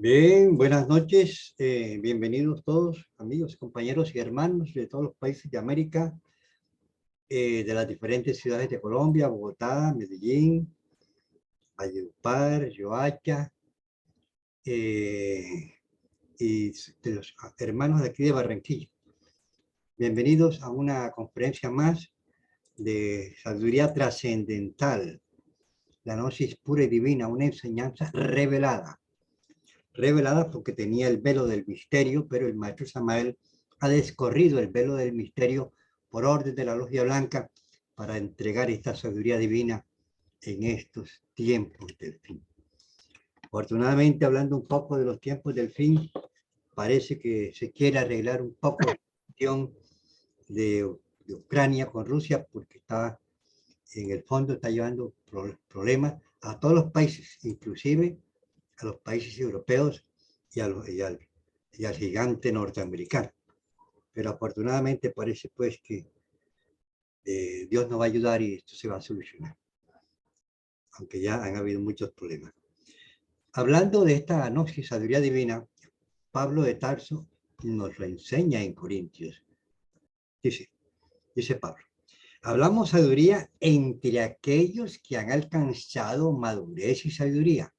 Bien, buenas noches, bienvenidos todos, amigos, compañeros y hermanos de todos los países de América, de las diferentes ciudades de Colombia, Bogotá, Medellín, Valledupar, Yoacha, y de los hermanos de aquí de Barranquilla. Bienvenidos a una conferencia más de sabiduría trascendental, la gnosis pura y divina, una enseñanza revelada porque tenía el velo del misterio, pero el maestro Samael ha descorrido el velo del misterio por orden de la logia blanca para entregar esta sabiduría divina en estos tiempos del fin. Afortunadamente, hablando un poco de los tiempos del fin, parece que se quiere arreglar un poco la cuestión de Ucrania con Rusia, porque está, en el fondo, está llevando problemas a todos los países, inclusive a los países europeos y al gigante norteamericano. Pero afortunadamente parece pues que Dios nos va a ayudar y esto se va a solucionar, aunque ya han habido muchos problemas. Hablando de esta gnosis, sabiduría divina, Pablo de Tarso nos lo enseña en Corintios. Dice Pablo, hablamos sabiduría entre aquellos que han alcanzado madurez y sabiduría.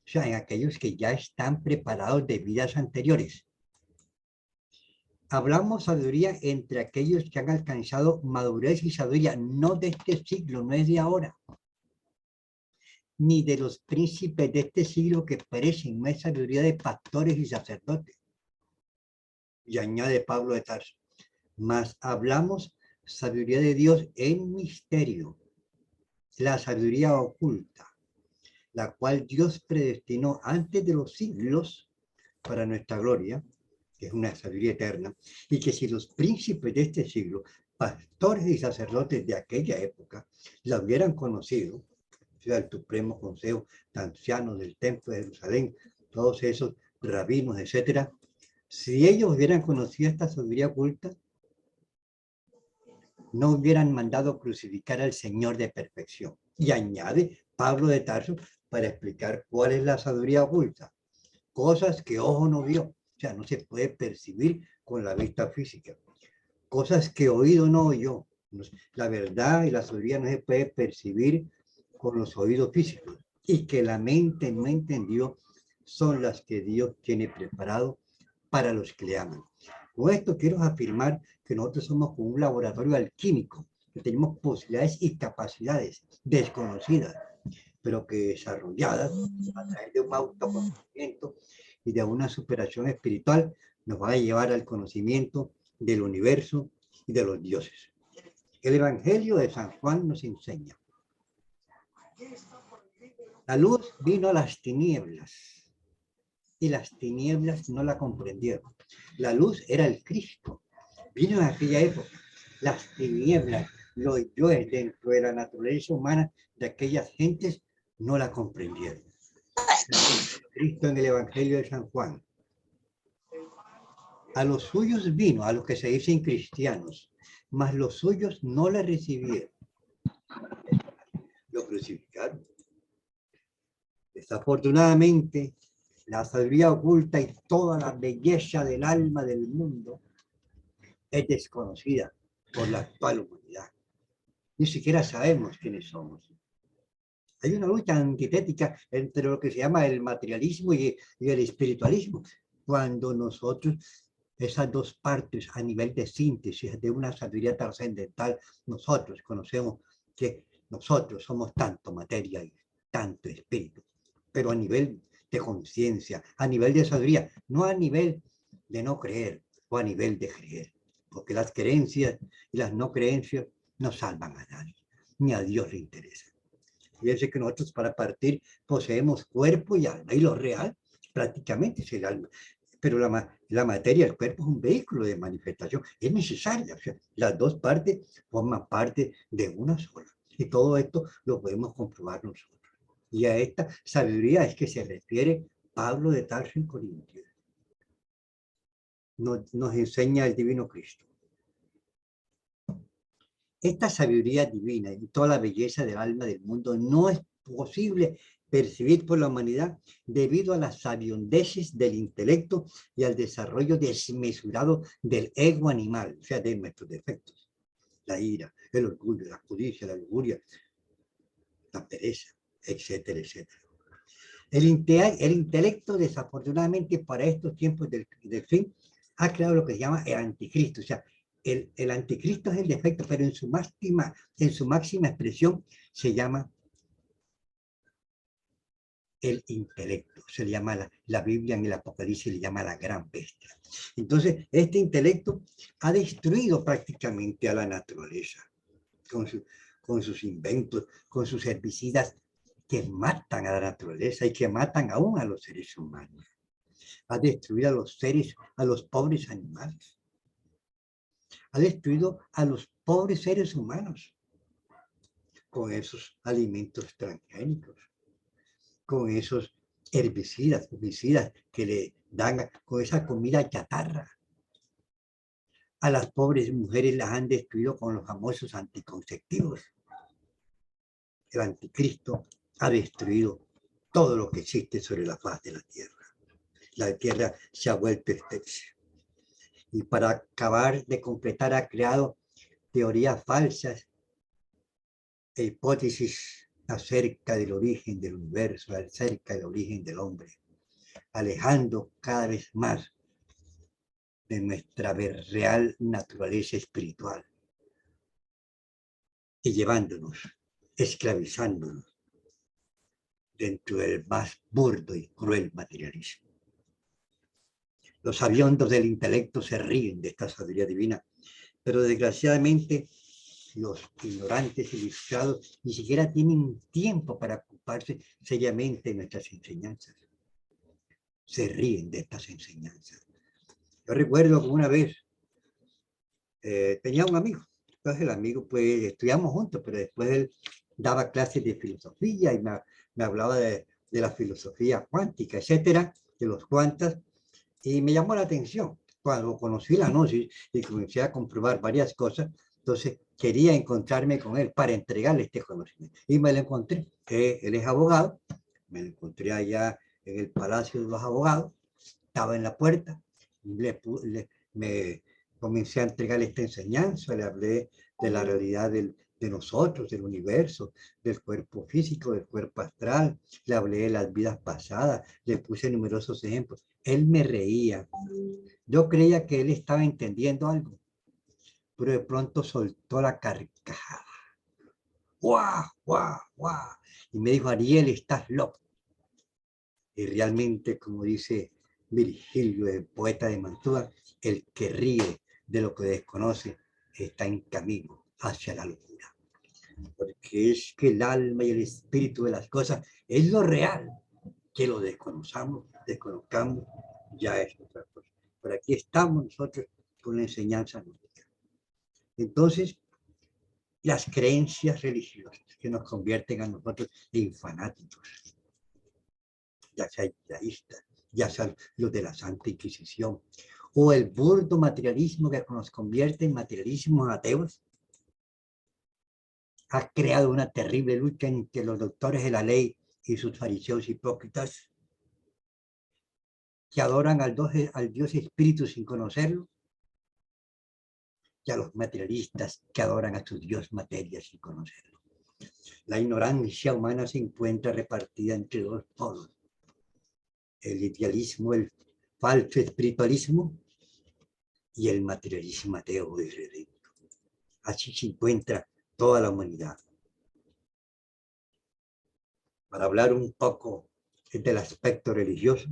O sea, en aquellos que ya están preparados de vidas anteriores. Hablamos sabiduría entre aquellos que han alcanzado madurez y sabiduría, no de este siglo, no es de ahora, ni de los príncipes de este siglo que perecen, no es sabiduría de pastores y sacerdotes. Y añade Pablo de Tarso, mas hablamos sabiduría de Dios en misterio, la sabiduría oculta, la cual Dios predestinó antes de los siglos para nuestra gloria, que es una sabiduría eterna, y que si los príncipes de este siglo, pastores y sacerdotes de aquella época, la hubieran conocido, o sea, el Supremo Consejo de Ancianos del Templo de Jerusalén, todos esos rabinos, etcétera, si ellos hubieran conocido esta sabiduría oculta, no hubieran mandado crucificar al Señor de perfección. Y añade Pablo de Tarso para explicar cuál es la sabiduría oculta. Cosas que ojo no vio, o sea, no se puede percibir con la vista física. Cosas que oído no oyó. La verdad y la sabiduría no se puede percibir con los oídos físicos. Y que la mente no entendió son las que Dios tiene preparado para los que le aman. Con esto quiero afirmar que nosotros somos como un laboratorio alquímico, que tenemos posibilidades y capacidades desconocidas, pero que desarrolladas a través de un autoconocimiento y de una superación espiritual nos va a llevar al conocimiento del universo y de los dioses. El Evangelio de San Juan nos enseña: la luz vino a las tinieblas y las tinieblas no la comprendieron. La luz era el Cristo, vino en aquella época. Las tinieblas, los yoes dentro de la naturaleza humana de aquellas gentes no la comprendieron. Cristo en el Evangelio de San Juan: a los suyos vino, a los que se dicen cristianos, mas los suyos no le recibieron. Lo crucificaron. Desafortunadamente, la sabiduría oculta y toda la belleza del alma del mundo es desconocida por la actual humanidad. Ni siquiera sabemos quiénes somos. Hay una lucha antitética entre lo que se llama el materialismo y el espiritualismo, cuando nosotros, esas dos partes a nivel de síntesis de una sabiduría trascendental, nosotros conocemos que nosotros somos tanto materia y tanto espíritu, pero a nivel de conciencia, a nivel de sabiduría, no a nivel de no creer o a nivel de creer, porque las creencias y las no creencias no salvan a nadie, ni a Dios le interesa. Fíjense que nosotros para partir poseemos cuerpo y alma, y lo real prácticamente es el alma. Pero la materia, el cuerpo es un vehículo de manifestación, es necesaria. O sea, las dos partes forman parte de una sola. Y todo esto lo podemos comprobar nosotros. Y a esta sabiduría es que se refiere Pablo de Tarso en Corintios. Nos enseña el Divino Cristo. Esta sabiduría divina y toda la belleza del alma del mundo no es posible percibir por la humanidad debido a las sabiondeces del intelecto y al desarrollo desmesurado del ego animal, o sea, de nuestros defectos. La ira, el orgullo, la codicia, la lujuria, la pereza, etcétera, etcétera. El intelecto, desafortunadamente, para estos tiempos del fin, ha creado lo que se llama el anticristo. O sea, el anticristo es el defecto, pero en su máxima expresión se llama el intelecto. Se le llama la Biblia en el Apocalipsis le llama la gran bestia. Entonces, este intelecto ha destruido prácticamente a la naturaleza con sus inventos, con sus herbicidas que matan a la naturaleza y que matan aún a los seres humanos. Ha destruido a los pobres animales. Ha destruido a los pobres seres humanos con esos alimentos transgénicos, con esos herbicidas que le dan, con esa comida chatarra. A las pobres mujeres las han destruido con los famosos anticonceptivos. El anticristo ha destruido todo lo que existe sobre la faz de la tierra. La tierra se ha vuelto estéril. Y para acabar de completar ha creado teorías falsas e hipótesis acerca del origen del universo, acerca del origen del hombre, alejando cada vez más de nuestra real naturaleza espiritual y llevándonos, esclavizándonos dentro del más burdo y cruel materialismo. Los sabiondos del intelecto se ríen de esta sabiduría divina, pero desgraciadamente los ignorantes ilustrados ni siquiera tienen tiempo para ocuparse seriamente de nuestras enseñanzas. Se ríen de estas enseñanzas. Yo recuerdo que una vez tenía un amigo, entonces el amigo pues estudiamos juntos, pero después él daba clases de filosofía y me hablaba de la filosofía cuántica, etcétera, de los cuantas, y me llamó la atención. Cuando conocí la gnosis y comencé a comprobar varias cosas, entonces quería encontrarme con él para entregarle este conocimiento. Y me lo encontré. Él es abogado, me lo encontré allá en el Palacio de los Abogados, estaba en la puerta, me comencé a entregarle esta enseñanza, le hablé de la realidad de nosotros, del universo, del cuerpo físico, del cuerpo astral, le hablé de las vidas pasadas, le puse numerosos ejemplos. Él me reía. Yo creía que él estaba entendiendo algo, pero de pronto soltó la carcajada. ¡Guau, guau, guau! Y me dijo, Ariel, estás loco. Y realmente, como dice Virgilio, el poeta de Mantua, el que ríe de lo que desconoce está en camino hacia la locura. Porque es que el alma y el espíritu de las cosas es lo real. Que lo desconozcamos, ya es otra cosa. Pero aquí estamos nosotros con la enseñanza nuestra. Entonces, las creencias religiosas que nos convierten a nosotros en fanáticos, ya sea judaístas, ya sea los de la Santa Inquisición, o el burdo materialismo que nos convierte en materialismos ateos, ha creado una terrible lucha entre los doctores de la ley y sus fariseos hipócritas que adoran al Dios Espíritu sin conocerlo, y a los materialistas que adoran a su Dios materia sin conocerlo. La ignorancia humana se encuentra repartida entre dos polos. El idealismo, el falso espiritualismo y el materialismo ateo y redentor. Así se encuentra toda la humanidad. Para hablar un poco del aspecto religioso,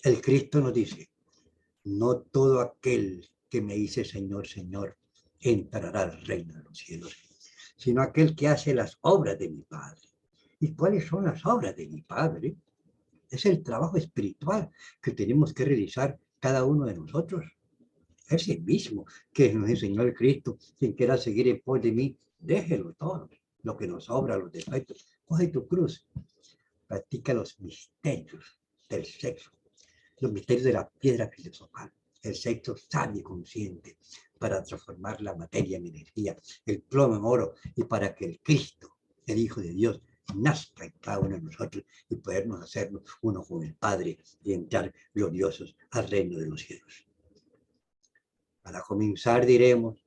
el Cristo nos dice, no todo aquel que me dice Señor, Señor, entrará al reino de los cielos, sino aquel que hace las obras de mi Padre. ¿Y cuáles son las obras de mi Padre? Es el trabajo espiritual que tenemos que realizar cada uno de nosotros. Es el mismo que nos enseñó el Cristo. Quien quiera seguir en pos de mí, déjelo todo. Lo que nos sobra, los defectos. Coge tu cruz. Practica los misterios del sexo. Los misterios de la piedra filosofal. El sexo sabio y consciente para transformar la materia en energía, el plomo en oro, y para que el Cristo, el Hijo de Dios, nazca en cada uno de nosotros y podernos hacernos uno con el Padre y entrar gloriosos al reino de los cielos. Para comenzar diremos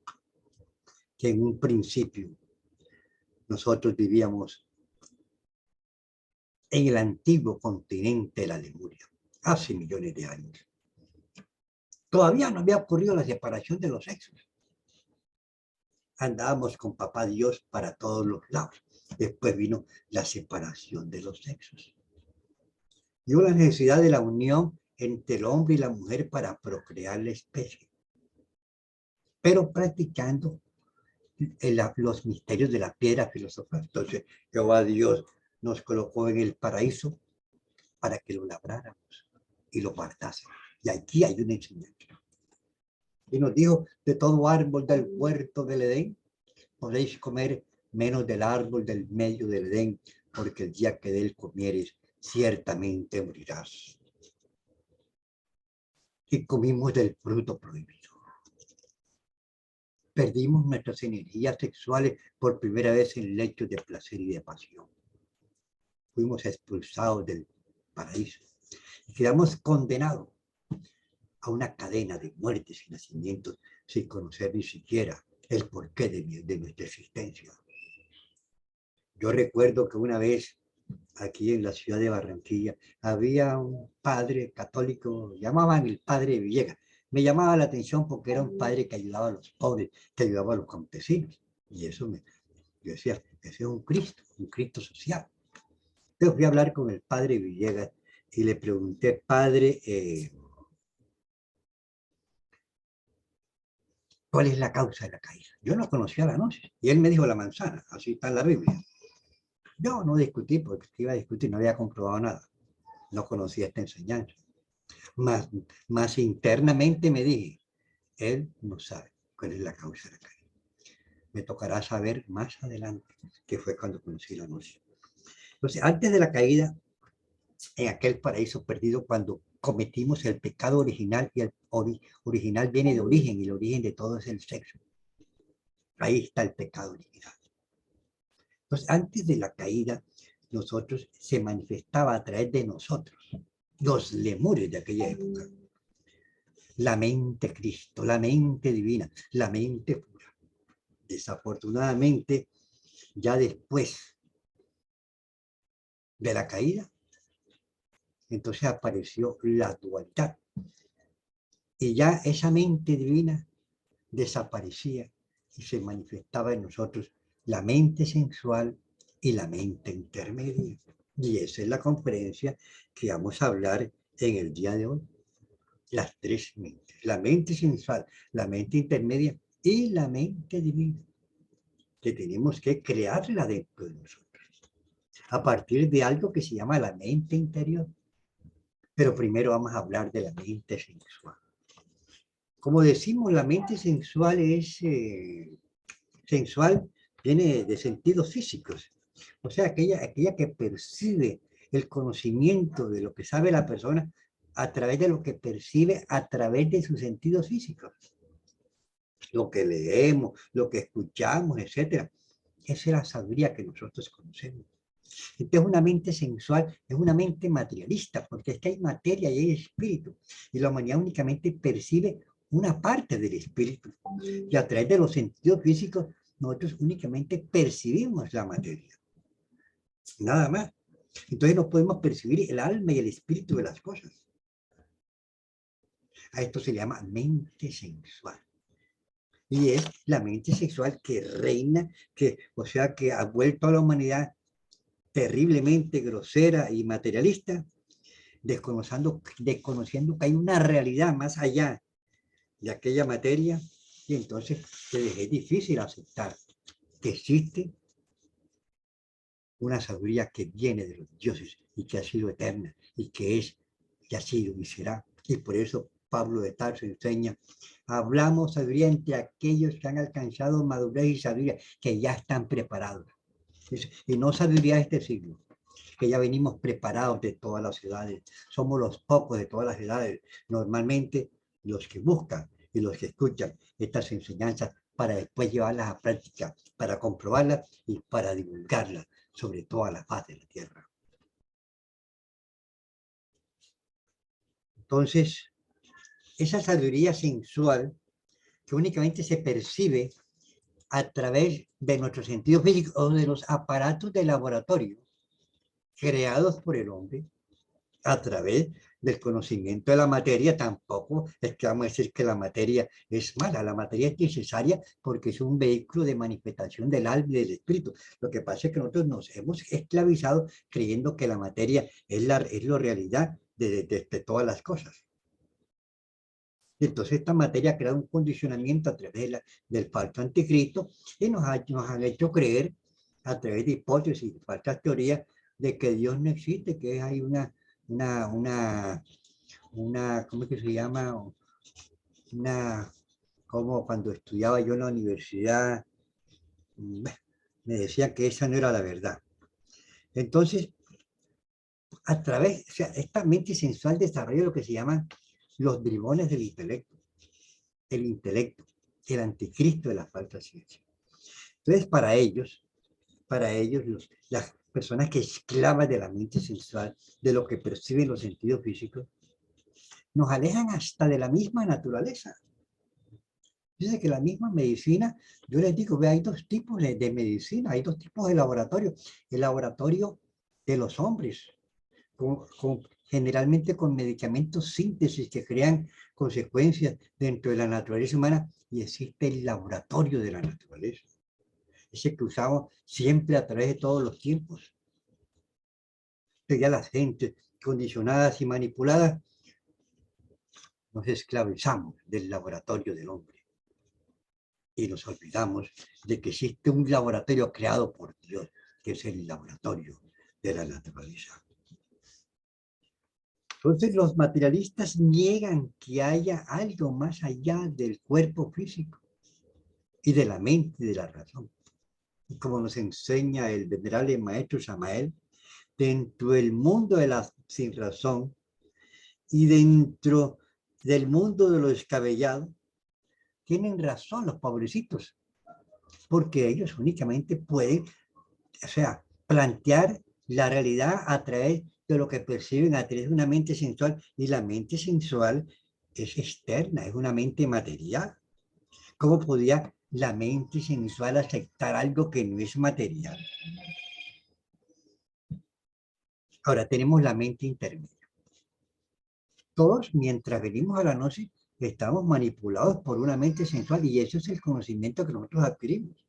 que en un principio nosotros vivíamos en el antiguo continente de la Lemuria, hace millones de años. Todavía no había ocurrido la separación de los sexos. Andábamos con papá Dios para todos los lados. Después vino la separación de los sexos. Y hubo la necesidad de la unión entre el hombre y la mujer para procrear la especie, pero practicando los misterios de la piedra filosofal. Entonces, Jehová Dios nos colocó en el paraíso para que lo labráramos y lo guardásemos. Y aquí hay una enseñanza. Y nos dijo, de todo árbol del huerto del Edén, podéis comer menos del árbol del medio del Edén, porque el día que de él comieres, ciertamente morirás. Y comimos del fruto prohibido. Perdimos nuestras energías sexuales por primera vez en lechos de placer y de pasión. Fuimos expulsados del paraíso y quedamos condenados a una cadena de muertes y nacimientos sin conocer ni siquiera el porqué de nuestra existencia. Yo recuerdo que una vez aquí en la ciudad de Barranquilla había un padre católico, llamaban el padre Villegas. Me llamaba la atención porque era un padre que ayudaba a los pobres, que ayudaba a los campesinos. Y eso yo decía, ese es un Cristo social. Entonces fui a hablar con el padre Villegas y le pregunté, padre, ¿cuál es la causa de la caída? Yo no conocía la gnosis. Y él me dijo la manzana, así está en la Biblia. Yo no discutí porque iba a discutir, no había comprobado nada. No conocía esta enseñanza. Más internamente me dije, él no sabe cuál es la causa de la caída. Me tocará saber más adelante, que fue cuando conocí la gnosis. Entonces, antes de la caída, en aquel paraíso perdido, cuando cometimos el pecado original, y el original viene de origen, y el origen de todo es el sexo. Ahí está el pecado original. Entonces, antes de la caída, nosotros se manifestaba a través de nosotros, los lemures de aquella época. La mente Cristo, la mente divina, la mente pura. Desafortunadamente, ya después de la caída, entonces apareció la dualidad. Y ya esa mente divina desaparecía y se manifestaba en nosotros la mente sensual y la mente intermedia. Y esa es la conferencia que vamos a hablar en el día de hoy. Las tres mentes, la mente sensual, la mente intermedia y la mente divina, que tenemos que crearla dentro de nosotros, a partir de algo que se llama la mente interior. Pero primero vamos a hablar de la mente sensual. Como decimos, la mente sensual es sensual, viene de sentidos físicos. O sea, aquella que percibe el conocimiento de lo que sabe la persona a través de lo que percibe a través de sus sentidos físicos. Lo que leemos, lo que escuchamos, etcétera. Esa es la sabiduría que nosotros conocemos. Entonces, una mente sensual es una mente materialista, porque es que hay materia y hay espíritu. Y la humanidad únicamente percibe una parte del espíritu. Y a través de los sentidos físicos, nosotros únicamente percibimos la materia. Nada más. Entonces no podemos percibir el alma y el espíritu de las cosas. A esto se le llama mente sensual. Y es la mente sexual que reina, o sea, que ha vuelto a la humanidad terriblemente grosera y materialista, desconociendo que hay una realidad más allá de aquella materia, y entonces es difícil aceptar que existe una sabiduría que viene de los dioses y que ha sido eterna y que es, que ha sido y será. Y por eso Pablo de Tarso enseña, hablamos sabiduría entre aquellos que han alcanzado madurez y sabiduría, que ya están preparados. Y no sabiduría de este siglo, que ya venimos preparados de todas las edades. Somos los pocos de todas las edades. Normalmente los que buscan y los que escuchan estas enseñanzas para después llevarlas a práctica, para comprobarlas y para divulgarlas sobre toda la faz de la tierra. Entonces, esa sabiduría sensual que únicamente se percibe a través de nuestro sentido físico o de los aparatos de laboratorio creados por el hombre, a través del conocimiento de la materia, tampoco es que vamos a decir que la materia es mala. La materia es necesaria porque es un vehículo de manifestación del alma y del espíritu. Lo que pasa es que nosotros nos hemos esclavizado creyendo que la materia es la realidad de todas las cosas. Entonces esta materia ha creado un condicionamiento a través del falso anticristo y nos han hecho creer a través de hipótesis, de falsas teorías, de que Dios no existe, que hay ¿cómo es que se llama? Como cuando estudiaba yo en la universidad, me decían que esa no era la verdad. Entonces, a través, o sea, esta mente sensual desarrolla lo que se llaman los brimones del intelecto, el anticristo de la falsa ciencia. Entonces, para ellos las personas que esclavas de la mente sensual, de lo que perciben los sentidos físicos, nos alejan hasta de la misma naturaleza. Dice que la misma medicina, yo les digo, ve, hay dos tipos de medicina, hay dos tipos de laboratorio. El laboratorio de los hombres, generalmente con medicamentos síntesis que crean consecuencias dentro de la naturaleza humana, y existe el laboratorio de la naturaleza, ese que usamos siempre a través de todos los tiempos. Entonces ya las gentes condicionadas y manipuladas nos esclavizamos del laboratorio del hombre y nos olvidamos de que existe un laboratorio creado por Dios, que es el laboratorio de la naturaleza. Entonces los materialistas niegan que haya algo más allá del cuerpo físico y de la mente y de la razón. Y como nos enseña el venerable maestro Samael, dentro del mundo de la sin razón y dentro del mundo de lo descabellado, tienen razón los pobrecitos, porque ellos únicamente pueden, o sea, plantear la realidad a través de lo que perciben a través de una mente sensual, y la mente sensual es externa, es una mente material. ¿Cómo podía la mente sensual aceptar algo que no es material? Ahora tenemos la mente intermedia. Todos, mientras venimos a la gnosis, estamos manipulados por una mente sensual, y eso es el conocimiento que nosotros adquirimos.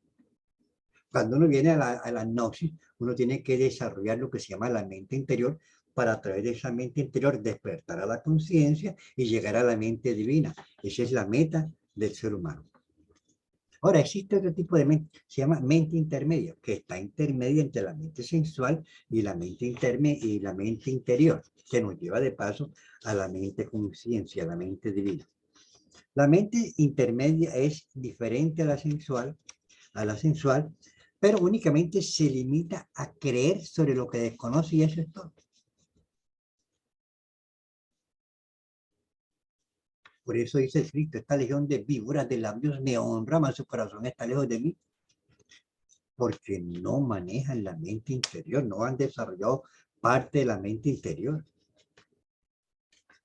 Cuando uno viene a la gnosis, uno tiene que desarrollar lo que se llama la mente interior, para a través de esa mente interior despertar a la conciencia y llegar a la mente divina. Esa es la meta del ser humano. Ahora, existe otro tipo de mente, se llama mente intermedia, que está intermedia entre la mente sensual y la mente interior, que nos lleva de paso a la mente conciencia, a la mente divina. La mente intermedia es diferente a la sensual, pero únicamente se limita a creer sobre lo que desconoce, y eso es todo. Por eso dice el Cristo, esta legión de víboras de labios me honra, mas su corazón está lejos de mí, porque no manejan la mente interior, no han desarrollado parte de la mente interior.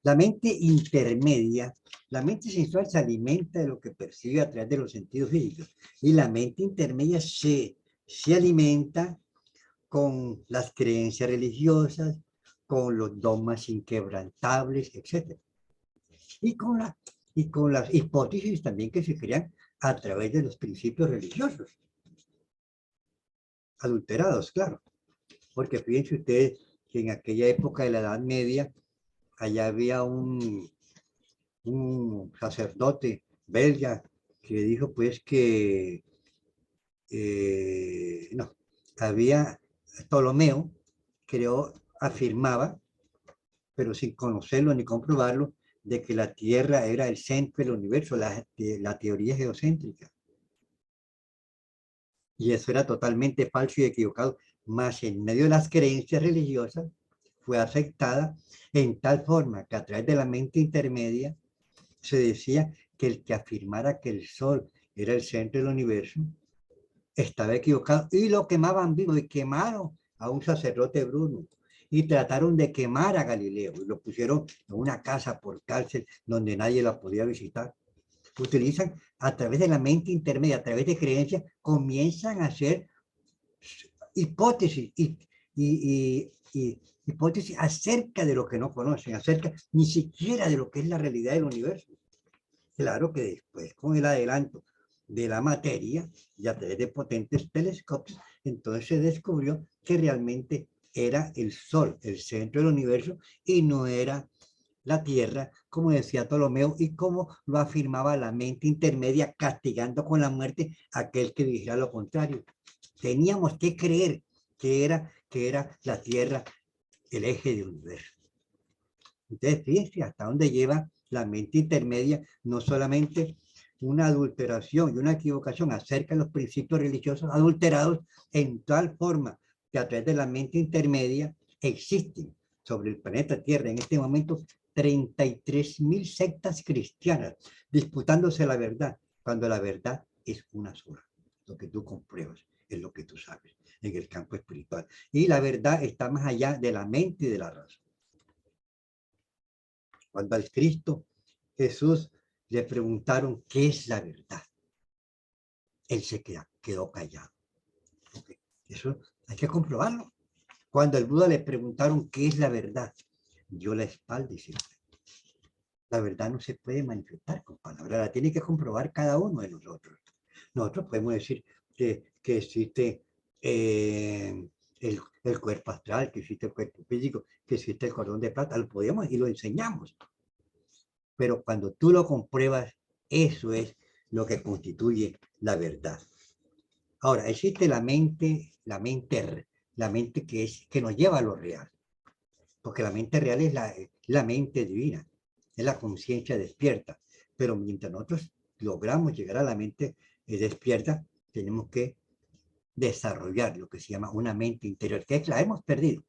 La mente intermedia, la mente sensual se alimenta de lo que percibe a través de los sentidos físicos, y la mente intermedia se alimenta con las creencias religiosas, con los dogmas inquebrantables, etc. Y con las hipótesis también que se crean a través de los principios religiosos, adulterados, claro. Porque fíjense ustedes que en aquella época de la Edad Media, allá había un sacerdote belga que dijo pues que no, había Ptolomeo, creó, afirmaba, pero sin conocerlo ni comprobarlo, de que la Tierra era el centro del universo, la teoría geocéntrica. Y eso era totalmente falso y equivocado, más en medio de las creencias religiosas fue aceptada en tal forma que a través de la mente intermedia se decía que el que afirmara que el Sol era el centro del universo estaba equivocado y lo quemaban vivo y quemaron a un sacerdote Bruno y trataron de quemar a Galileo y lo pusieron en una casa por cárcel donde nadie la podía visitar. Utilizan a través de la mente intermedia, a través de creencias, comienzan a hacer hipótesis hipótesis acerca de lo que no conocen, acerca ni siquiera de lo que es la realidad del universo. Claro que después, con el adelanto de la materia y a través de potentes telescopios, entonces se descubrió que realmente era el Sol, el centro del universo, y no era la Tierra, como decía Ptolomeo, y como lo afirmaba la mente intermedia, castigando con la muerte a aquel que dijera lo contrario. Teníamos que creer que era la Tierra el eje del universo. Entonces, fíjense hasta dónde lleva la mente intermedia, no solamente una adulteración y una equivocación acerca de los principios religiosos adulterados en tal forma que a través de la mente intermedia existen sobre el planeta Tierra en este momento 33.000 sectas cristianas disputándose la verdad, cuando la verdad es una sola. Lo que tú compruebas es lo que tú sabes en el campo espiritual. Y la verdad está más allá de la mente y de la razón. Cuando al Cristo Jesús le preguntaron qué es la verdad, él se quedó callado. Okay. Eso hay que comprobarlo. Cuando al Buda le preguntaron qué es la verdad, dio la espalda y se fue. La verdad no se puede manifestar con palabras, la tiene que comprobar cada uno de nosotros. Nosotros podemos decir que existe el cuerpo astral, que existe el cuerpo físico, que existe el cordón de plata, lo podemos y lo enseñamos. Pero cuando tú lo compruebas, eso es lo que constituye la verdad. Ahora, existe la mente que nos lleva a lo real, porque la mente real es la mente divina, es la conciencia despierta, pero mientras nosotros logramos llegar a la mente despierta, tenemos que desarrollar lo que se llama una mente interior, que la hemos perdido,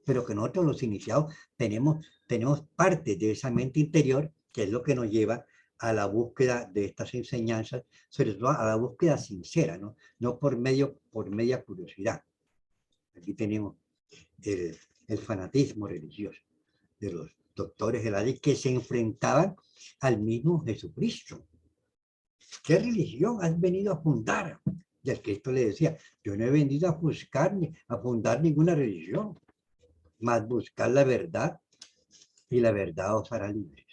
pero que nosotros los iniciados tenemos parte de esa mente interior, que es lo que nos lleva a la búsqueda de estas enseñanzas, sobre todo a la búsqueda sincera, no por media curiosidad. Aquí tenemos el fanatismo religioso de los doctores de la ley que se enfrentaban al mismo Jesucristo. ¿Qué religión has venido a fundar? Y el Cristo le decía, yo no he venido a buscar ni a fundar ninguna religión, más buscar la verdad y la verdad os hará libres.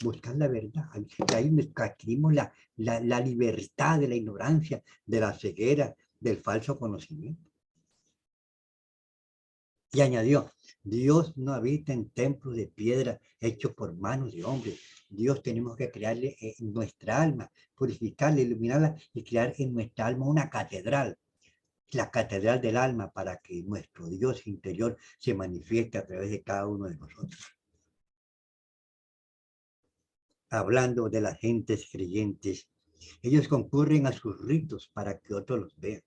Buscar la verdad. Ahí adquirimos la libertad de la ignorancia, de la ceguera, del falso conocimiento. Y añadió, Dios no habita en templos de piedra hechos por manos de hombres. Dios tenemos que crearle en nuestra alma, purificarla, iluminarla y crear en nuestra alma una catedral. La catedral del alma para que nuestro Dios interior se manifieste a través de cada uno de nosotros. Hablando de las gentes creyentes, ellos concurren a sus ritos para que otros los vean,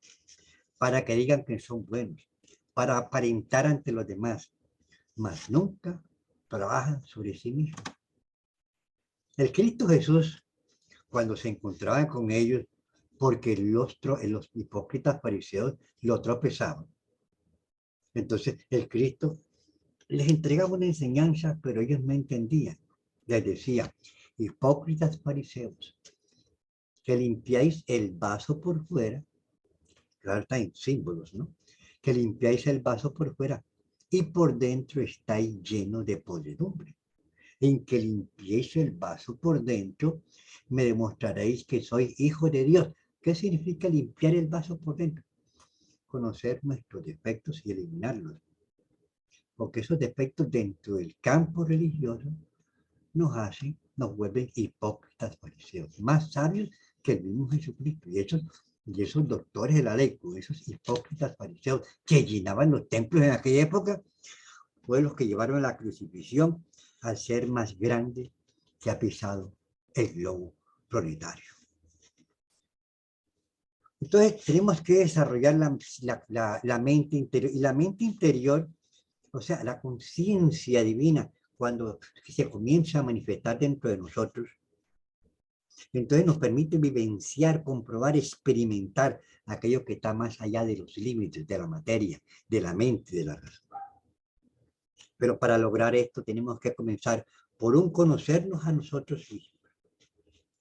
para que digan que son buenos, para aparentar ante los demás, mas nunca trabajan sobre sí mismos. El Cristo Jesús, cuando se encontraba con ellos, porque los hipócritas fariseos lo tropezaban, entonces el Cristo les entregaba una enseñanza, pero ellos no entendían. Les decía, hipócritas fariseos, que limpiáis el vaso por fuera, claro, está en símbolos, ¿no? Que limpiáis el vaso por fuera y por dentro estáis llenos de podredumbre. En que limpiéis el vaso por dentro, me demostraréis que soy hijo de Dios. ¿Qué significa limpiar el vaso por dentro? conocer nuestros defectos y eliminarlos. Porque esos defectos dentro del campo religioso nos vuelven hipócritas fariseos, más sabios que el mismo Jesucristo. Y esos doctores de la ley, con esos hipócritas fariseos que llenaban los templos en aquella época, fueron los que llevaron a la crucifixión al ser más grande que ha pisado el globo planetario. Entonces tenemos que desarrollar la mente interior, y la mente interior, o sea, la conciencia divina, cuando se comienza a manifestar dentro de nosotros, entonces nos permite vivenciar, comprobar, experimentar aquello que está más allá de los límites de la materia, de la mente, de la razón. Pero para lograr esto tenemos que comenzar por un conocernos a nosotros mismos,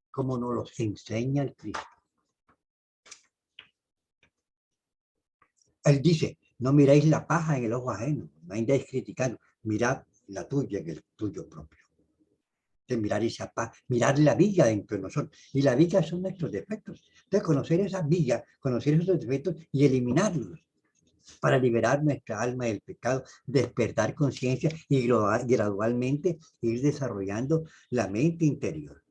como nos los enseña el Cristo. Él dice, no miráis la paja en el ojo ajeno, no andáis criticando, mirad la tuya en el tuyo propio. De mirar esa paz, mirar la viga dentro de nosotros. Y la viga son nuestros defectos. Entonces, conocer esas vigas, conocer esos defectos y eliminarlos para liberar nuestra alma del pecado, despertar conciencia y gradualmente ir desarrollando la mente interior.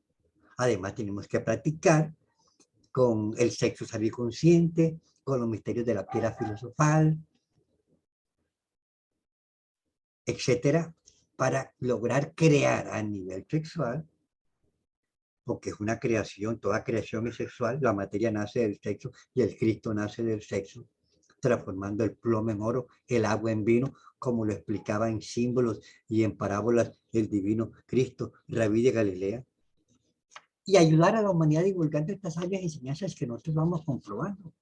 Además, tenemos que practicar con el sexo sabio consciente, con los misterios de la piedra filosofal, etcétera, para lograr crear a nivel sexual, porque es una creación, toda creación es sexual, la materia nace del sexo y el Cristo nace del sexo, transformando el plomo en oro, el agua en vino, como lo explicaba en símbolos y en parábolas el divino Cristo, Rabí de Galilea, y ayudar a la humanidad divulgando estas sabias enseñanzas que nosotros vamos comprobando.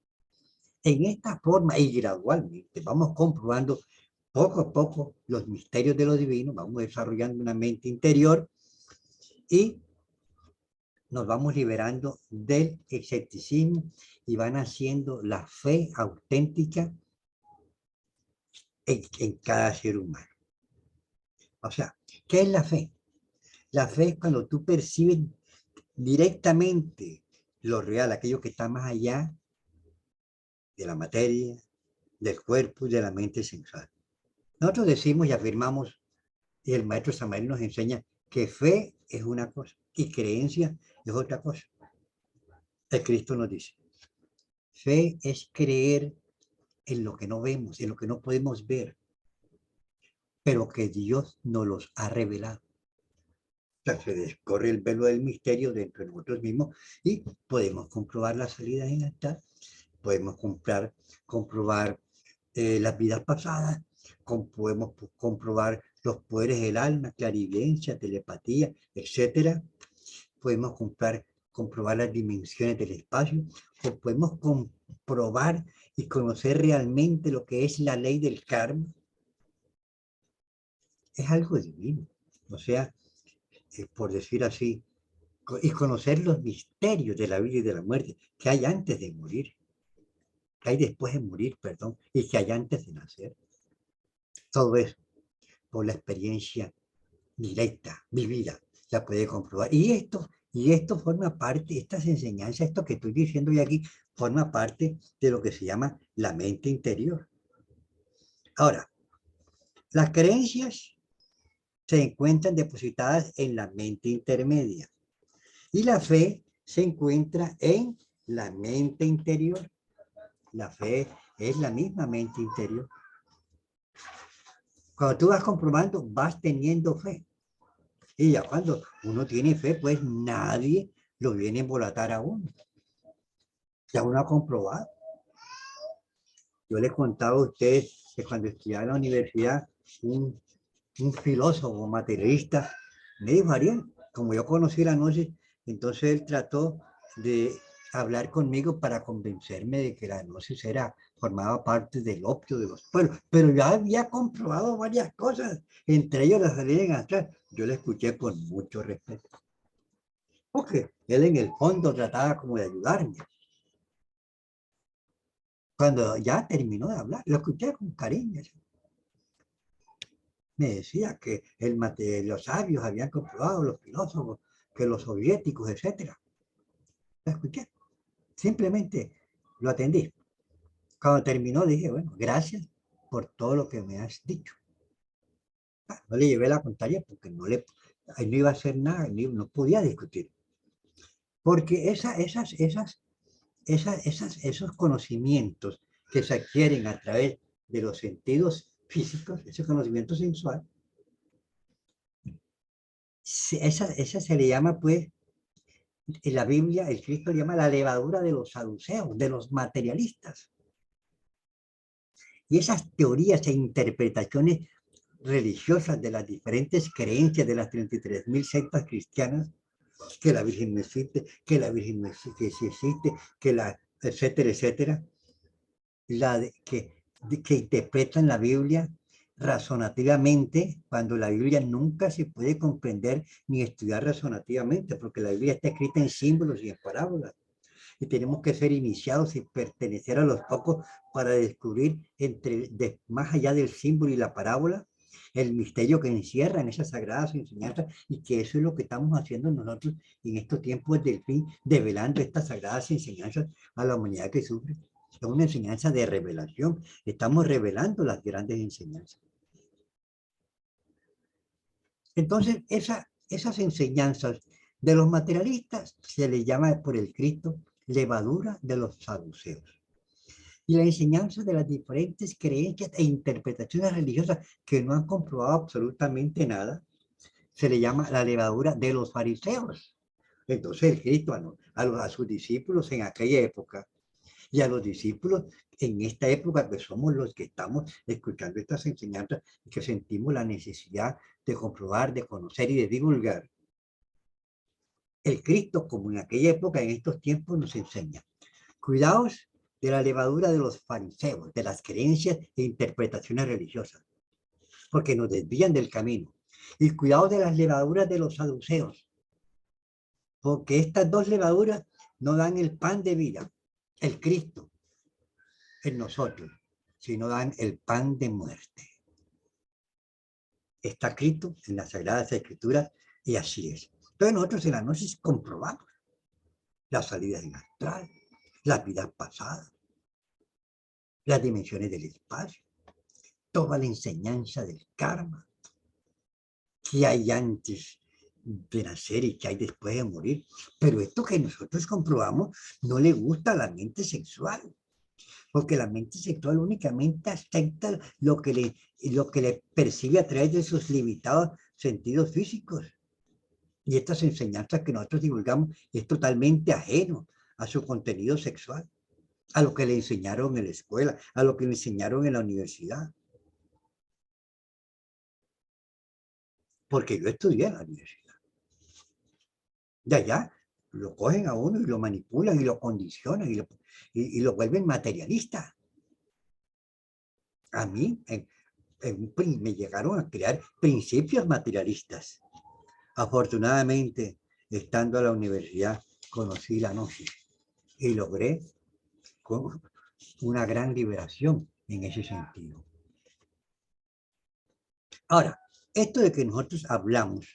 En esta forma y gradualmente vamos comprobando poco a poco los misterios de lo divino, vamos desarrollando una mente interior y nos vamos liberando del escepticismo y van haciendo la fe auténtica en cada ser humano. O sea, ¿qué es la fe? La fe es cuando tú percibes directamente lo real, aquello que está más allá de la materia, del cuerpo y de la mente sensual. Nosotros decimos y afirmamos, y el maestro Samael nos enseña que fe es una cosa y creencia es otra cosa. El Cristo nos dice, fe es creer en lo que no vemos, en lo que no podemos ver, pero que Dios nos los ha revelado. O sea, se descorre el velo del misterio dentro de nosotros mismos y podemos comprobar las salidas en altar, podemos comprobar las vidas pasadas, podemos comprobar los poderes del alma, clarividencia, telepatía, etcétera. Podemos comprobar las dimensiones del espacio, o podemos comprobar y conocer realmente lo que es la ley del karma. Es algo divino, o sea, por decir así, y conocer los misterios de la vida y de la muerte que hay antes de morir, que hay después de morir, perdón, y que hay antes de nacer. Todo eso por la experiencia directa, vivida, la puede comprobar. Y esto forma parte, estas enseñanzas, esto que estoy diciendo hoy aquí, forma parte de lo que se llama la mente interior. Ahora, las creencias se encuentran depositadas en la mente intermedia y la fe se encuentra en la mente interior. La fe es la misma mente interior. Cuando tú vas comprobando, vas teniendo fe. Y ya cuando uno tiene fe, pues nadie lo viene a embolatar a uno. Ya uno ha comprobado. Yo les contaba a ustedes que cuando estudiaba en la universidad, un filósofo materialista me dijo, Ariel, como yo conocí la gnosis, entonces él trató de hablar conmigo para convencerme de que la gnosis formaba parte del opio de los pueblos, pero ya había comprobado varias cosas, entre ellos la salida en astral. Yo le escuché con mucho respeto, porque él en el fondo trataba como de ayudarme. Cuando ya terminó de hablar, lo escuché con cariño. Me decía que los sabios habían comprobado, los filósofos, que los soviéticos, etcétera. Lo escuché, simplemente lo atendí. Cuando terminó dije, bueno, gracias por todo lo que me has dicho. No le llevé la contraria porque ahí no iba a hacer nada, no podía discutir. Porque esos conocimientos que se adquieren a través de los sentidos físicos, ese conocimiento sensual, esa se le llama, pues, en la Biblia, el Cristo le llama la levadura de los saduceos, de los materialistas. Y esas teorías e interpretaciones religiosas de las diferentes creencias de las 33.000 sectas cristianas, que la Virgen no existe, que la Virgen no existe, que sí existe, que la, etcétera, etcétera, que interpretan la Biblia razonativamente, cuando la Biblia nunca se puede comprender ni estudiar razonativamente, porque la Biblia está escrita en símbolos y en parábolas. Y tenemos que ser iniciados y pertenecer a los pocos para descubrir más allá del símbolo y la parábola el misterio que encierran esas sagradas enseñanzas, y que eso es lo que estamos haciendo nosotros en estos tiempos del fin, develando estas sagradas enseñanzas a la humanidad que sufre. Es una enseñanza de revelación, estamos revelando las grandes enseñanzas. Entonces, esas enseñanzas de los materialistas se les llama por el Cristo levadura de los saduceos. Y la enseñanza de las diferentes creencias e interpretaciones religiosas que no han comprobado absolutamente nada, se le llama la levadura de los fariseos. Entonces el Cristo a sus discípulos en aquella época y a los discípulos en esta época, que somos los que estamos escuchando estas enseñanzas y que sentimos la necesidad de comprobar, de conocer y de divulgar, el Cristo, como en aquella época, en estos tiempos, nos enseña: cuidaos de la levadura de los fariseos, de las creencias e interpretaciones religiosas, porque nos desvían del camino. Y cuidado de las levaduras de los saduceos, porque estas dos levaduras no dan el pan de vida, el Cristo en nosotros, sino dan el pan de muerte. Está escrito en las Sagradas Escrituras y así es. Entonces nosotros en la gnosis comprobamos las salidas en astral, las vidas pasadas, las dimensiones del espacio, toda la enseñanza del karma, que hay antes de nacer y que hay después de morir. Pero esto que nosotros comprobamos no le gusta a la mente sexual, porque la mente sexual únicamente acepta lo que le percibe a través de sus limitados sentidos físicos. Y estas enseñanzas que nosotros divulgamos es totalmente ajeno a su contenido sexual, a lo que le enseñaron en la escuela, a lo que le enseñaron en la universidad. Porque yo estudié en la universidad. De allá lo cogen a uno y lo manipulan y lo condicionan y lo vuelven materialista. A mí me llegaron a crear principios materialistas. Afortunadamente, estando a la universidad, conocí la gnosis y logré una gran liberación en ese sentido. Ahora, esto de que nosotros hablamos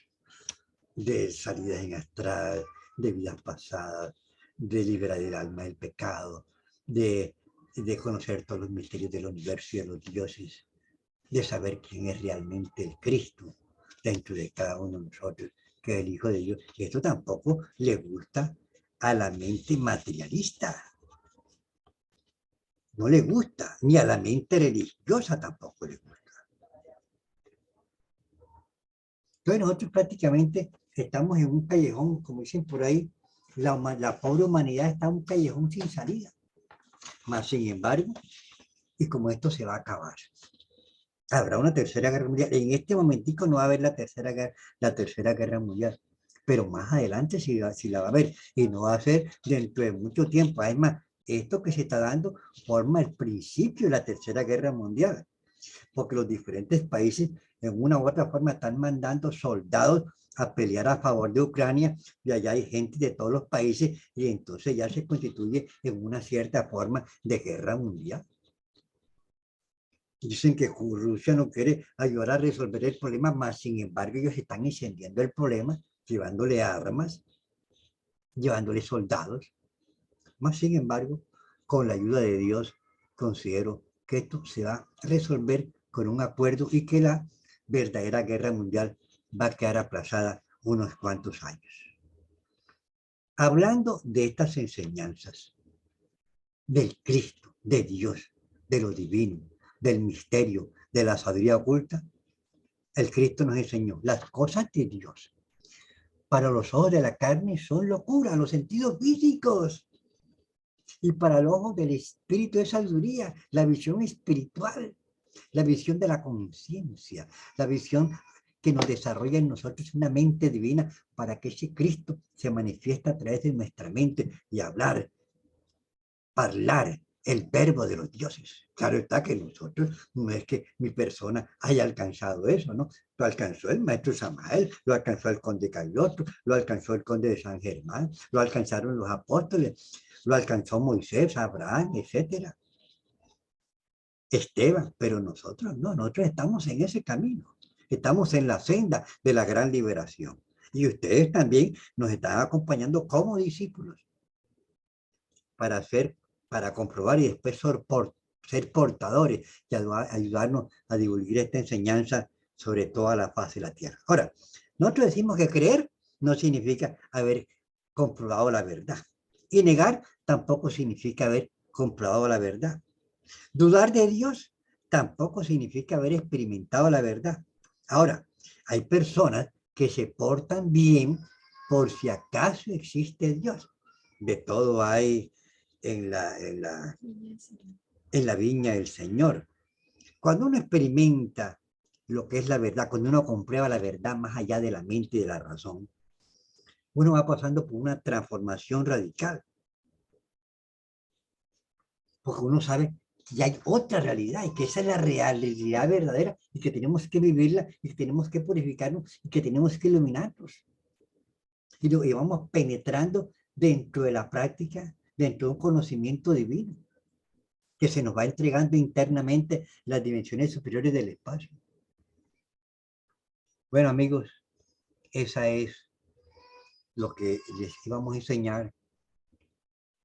de salidas en astral, de vidas pasadas, de liberar el alma del pecado, de conocer todos los misterios del universo y de los dioses, de saber quién es realmente el Cristo dentro de cada uno de nosotros, que es el Hijo de Dios. Y esto tampoco le gusta a la mente materialista. No le gusta, ni a la mente religiosa tampoco le gusta. Entonces nosotros prácticamente estamos en un callejón, como dicen por ahí, la pobre humanidad está en un callejón sin salida. Más sin embargo, y como esto se va a acabar, habrá una tercera guerra mundial. En este momentico no va a haber la tercera guerra mundial, pero más adelante sí la va a haber, y no va a ser dentro de mucho tiempo. Además, esto que se está dando forma el principio de la tercera guerra mundial, porque los diferentes países en una u otra forma están mandando soldados a pelear a favor de Ucrania, y allá hay gente de todos los países, y entonces ya se constituye en una cierta forma de guerra mundial. Dicen que Rusia no quiere ayudar a resolver el problema, más sin embargo ellos están incendiando el problema, llevándole armas, llevándole soldados, más sin embargo, con la ayuda de Dios, considero que esto se va a resolver con un acuerdo y que la verdadera guerra mundial va a quedar aplazada unos cuantos años. Hablando de estas enseñanzas, del Cristo, de Dios, de lo divino, del misterio, de la sabiduría oculta, el Cristo nos enseñó las cosas de Dios. Para los ojos de la carne son locura, los sentidos físicos. Y para los ojos del espíritu es sabiduría, la visión espiritual, la visión de la conciencia, la visión que nos desarrolla en nosotros una mente divina para que ese Cristo se manifiesta a través de nuestra mente y hablar el verbo de los dioses. Claro está que nosotros, no es que mi persona haya alcanzado eso, ¿no? Lo alcanzó el maestro Samael, lo alcanzó el conde Cayoto, lo alcanzó el conde de San Germán, lo alcanzaron los apóstoles, lo alcanzó Moisés, Abraham, etcétera. Esteban, pero nosotros no, nosotros estamos en ese camino, estamos en la senda de la gran liberación. Y ustedes también nos están acompañando como discípulos para hacer, para comprobar y después ser portadores y ayudarnos a divulgar esta enseñanza sobre toda la faz de la tierra. Ahora, nosotros decimos que creer no significa haber comprobado la verdad. Y negar tampoco significa haber comprobado la verdad. Dudar de Dios tampoco significa haber experimentado la verdad. Ahora, hay personas que se portan bien por si acaso existe Dios. De todo hay en la viña del Señor. Cuando uno experimenta lo que es la verdad, cuando uno comprueba la verdad más allá de la mente y de la razón, uno va pasando por una transformación radical. Porque uno sabe que hay otra realidad y que esa es la realidad verdadera y que tenemos que vivirla y que tenemos que purificarnos y que tenemos que iluminarnos. Y vamos penetrando dentro de la práctica, dentro de un conocimiento divino que se nos va entregando internamente las dimensiones superiores del espacio. Bueno, amigos, esa es lo que les íbamos a enseñar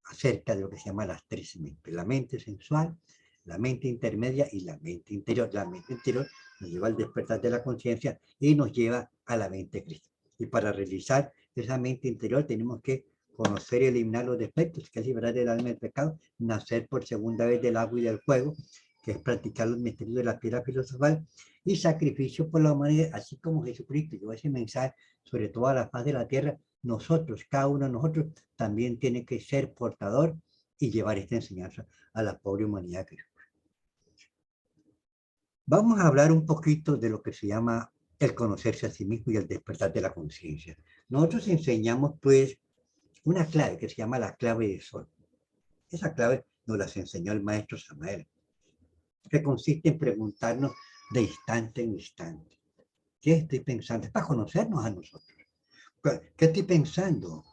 acerca de lo que se llama las tres mentes: la mente sensual, la mente intermedia y la mente interior. La mente interior nos lleva al despertar de la conciencia y nos lleva a la mente crística. Y para realizar esa mente interior tenemos que conocer y eliminar los defectos, que es liberar el alma del pecado, nacer por segunda vez del agua y del fuego, que es practicar los misterios de la piedra filosofal, y sacrificio por la humanidad, así como Jesucristo llevó ese mensaje sobre toda la faz de la tierra. Nosotros, cada uno de nosotros, también tiene que ser portador y llevar esta enseñanza a la pobre humanidad que sufre. Vamos a hablar un poquito de lo que se llama el conocerse a sí mismo y el despertar de la conciencia. Nosotros enseñamos, pues, una clave que se llama la clave de sol. Esa clave nos las enseñó el maestro Samael, que consiste en preguntarnos de instante en instante: ¿qué estoy pensando? Es para conocernos a nosotros. ¿Qué estoy pensando?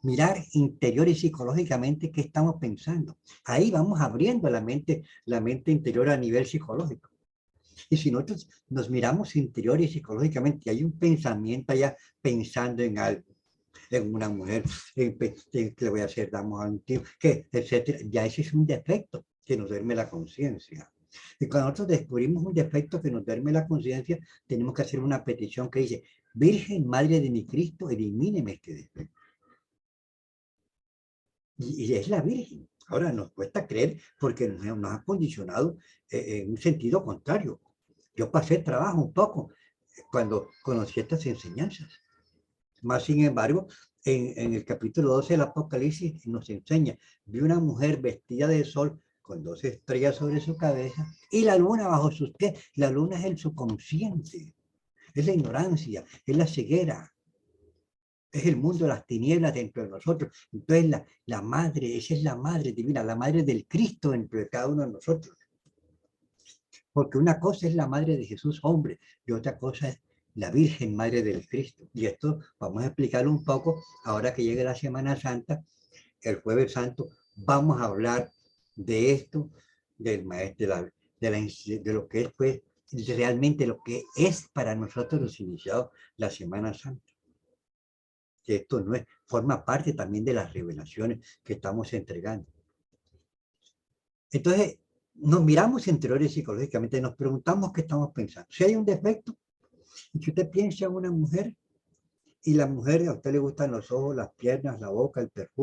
Mirar interior y psicológicamente qué estamos pensando. Ahí vamos abriendo la mente interior a nivel psicológico. Y si nosotros nos miramos interior y psicológicamente, hay un pensamiento allá pensando en algo, en una mujer, en qué le voy a hacer, damos a un tío, que, etcétera, ya ese es un defecto que nos duerme la conciencia. Y cuando nosotros descubrimos un defecto que nos duerme la conciencia, tenemos que hacer una petición que dice: Virgen Madre de mi Cristo, elimíneme este defecto. Y es la Virgen. Ahora nos cuesta creer porque nos ha condicionado en un sentido contrario. Yo pasé trabajo un poco cuando conocí estas enseñanzas. Más sin embargo, en el capítulo 12 del Apocalipsis nos enseña: vi una mujer vestida de sol con 2 estrellas sobre su cabeza y la luna bajo sus pies. La luna es el subconsciente, es la ignorancia, es la ceguera. Es el mundo de las tinieblas dentro de nosotros. Entonces la madre, esa es la madre divina, la madre del Cristo dentro de cada uno de nosotros. Porque una cosa es la madre de Jesús hombre y otra cosa es la Virgen Madre del Cristo. Y esto vamos a explicarlo un poco ahora que llegue la Semana Santa, el Jueves Santo. Vamos a hablar de esto, del maestro, de lo que es, pues, realmente lo que es para nosotros los iniciados la Semana Santa. Que esto no es, forma parte también de las revelaciones que estamos entregando. Entonces, nos miramos interiores psicológicamente, nos preguntamos qué estamos pensando. Si hay un defecto, y si usted piensa en una mujer, y la mujer a usted le gustan los ojos, las piernas, la boca, el perfume,